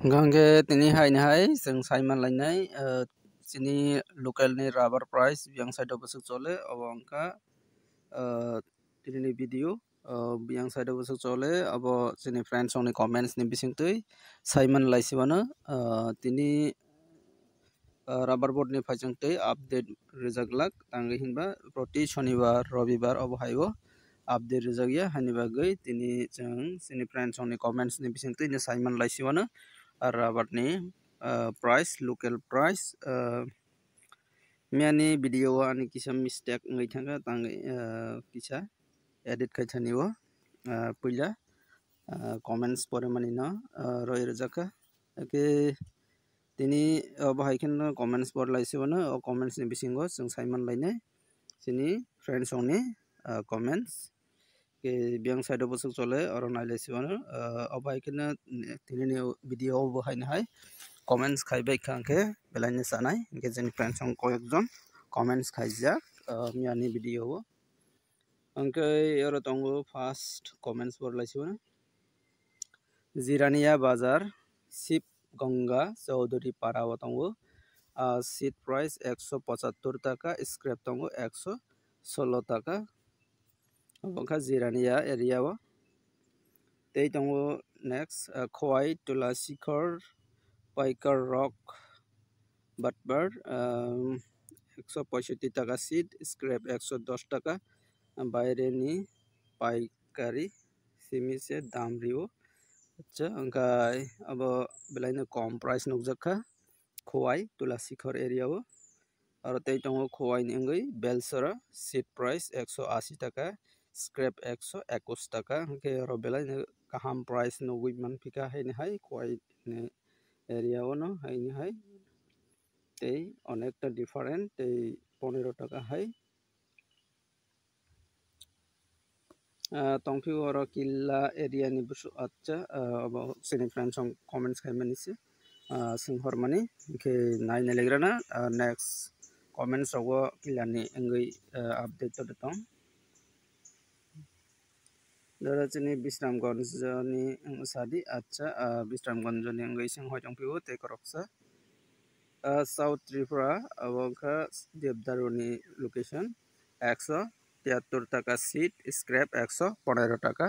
Gangge tini hai ni hai seng Simon lainai sini local ni rubber price yang side busuk chole awangka tini ni video yang side busuk chole abo sini friends ong ni comments ni bising tui Simon laisibana tini rubber board ni phajang tui update rejaglak tangi hinba proti shonibar robibar abo haibo update rejagya hani bagai tini jeng sini friends ong ni comments ni bising tui ni Simon laisibana rubber ni price local price miani video ani kisa mistake ngai thanga tang kisa edit khai thaniwo puila comments pore mani na roi rajaka ke tini bahaiken comments por laisibona o comments ni bisingo sing Simon laine sini friends ongni comments ke biang side busuk chole oro nailesibona bahaiken tini ni video bahaina hai comments khaibai khangke belaini sanai ke jeni friends ong koyekjon comments khaijak miani video angke oro tongo first comments por laisibona Jirania Bazar Sip Ganga Chaudhary Para tongo seat price 175 টাকা scrap tongo 116 টাকা bangka Jirania area o tei tongo next Khowai Tulasikhor Paikar Rock Batbar 165 টাকা seat scrap 110 টাকা বাইরে ni paikari simi se dam rio acha angkai abo belaina kom price nukjakha Khowai Tulasikhor area o aro tei tongo Khowai ni angoi Belsora seat price 180 টাকা scrap 121 টাকা angke aro belaina kaham price nugui manpika haini hai Khowai ni area o no haini hai tei onekta different tei 15 টাকা hai tongphi oro killa area ni busu acha abo sini friends ong comments khaimani se singhormani ke naina legrana next comments rogo killa ni engoi update to tong dara chini Bisramganj ni sadi acha Bisramganj ni engoi singhoi tongphi te koroksa South Tripura abongka Devdaru ni location 173 টাকা seat scrap 115 টাকা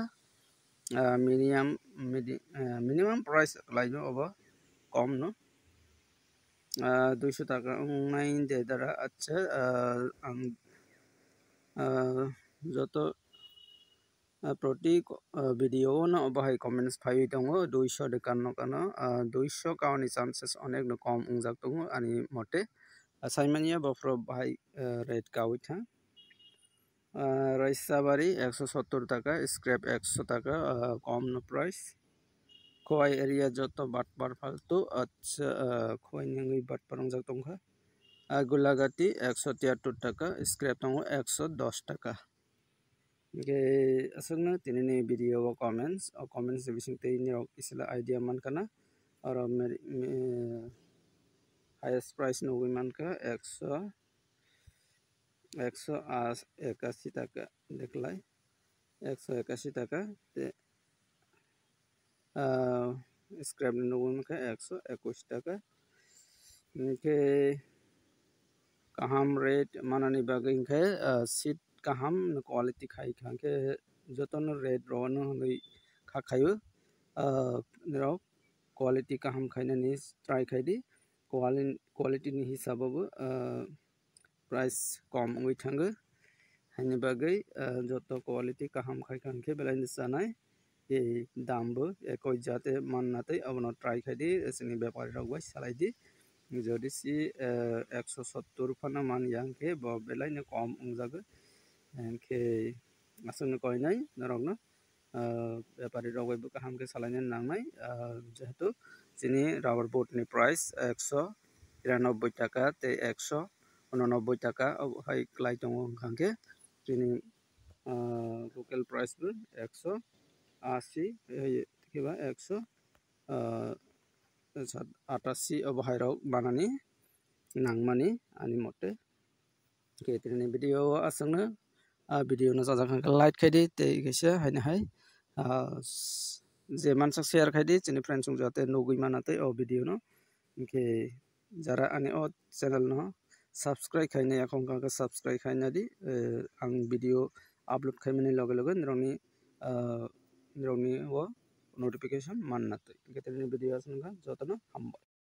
minimum price laino obo kom no 200 টাকা nain de dara acha ang joto proti video no bahai comments phai tongo 200 de kanno kana 200 kauni chances onek no kom ungjak tongo ani mote Simania bofro bahai rate kawi tha Raisabari 170 টাকা scrap 100 টাকা কম no price Khowai area joto batpar faltu acha Khowai ni batpar ongjak tongkha Gulagati 173 টাকা scrap tongo 110 টাকা ke asungna tinini video comments bising tei ni rok isla idea man kana aro highest price nugui manka 181 টাকা দেখলাই 181 টাকা te scrap nugui manka 121 টাকা ke kaham rate manani bagai ke seat kaham quality khai khangke jotono rate rono hoi khakhayu rok quality kaham khaina ni try khaidi quality ni hisababu price kom oi thanga hani bagai joto quality kaham khai khangke belaini sanai e dambo ekoi jate mannatei abono try khaidi sini byapari rok bai salai di যদি C 170 ফানা মান ইয়াংকে ব বেলাইনে কম উংজাগে NK আসলে কই নাই নরগনা ব্যাপারী রগইবো কাহামকে সালাইনে নাংনাই যেহেতু যিনি rubber boat নি price 193 টাকা তে 189 টাকা হাই ক্লাই দङ খাंके যিনি লোকাল প্রাইস বো 180 কিবা 188 bahai rok banani nangmani ani mote ke tini video asangna video na jajak like khaidi te kaisa haina hai जे मानसा share खायदि chini friends sung jate nogui manate o video no ke jara ani o channel no subscribe khaina yakong ka subscribe khaina di ang video upload khaimani loge loge nironi o notification mannate. Getting video asnga jotano hamba.